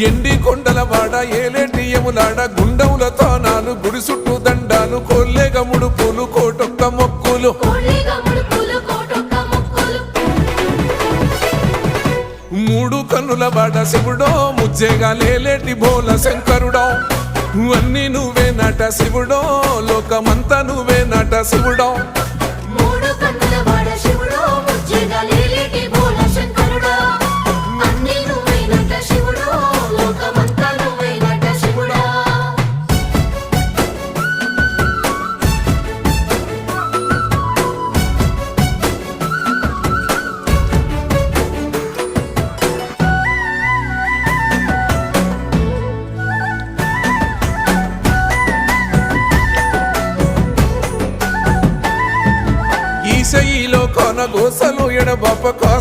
ఎండి కొండల వాడ ఏలేటి యములాడ గుండముల తానాలు గుడి చుట్టూ దండాలు కొల్లేగ ముడుపులు కోటొక్క మొక్కులు మూడు కన్నుల వాడ శివుడో ముజ్జేగా లేలేటి బోల శంకరుడో అన్నీ నువ్వే నట శివుడో లోకమంతా నువ్వే నట శివుడో ఈశయిలో కొన గోసలు ఎడబాప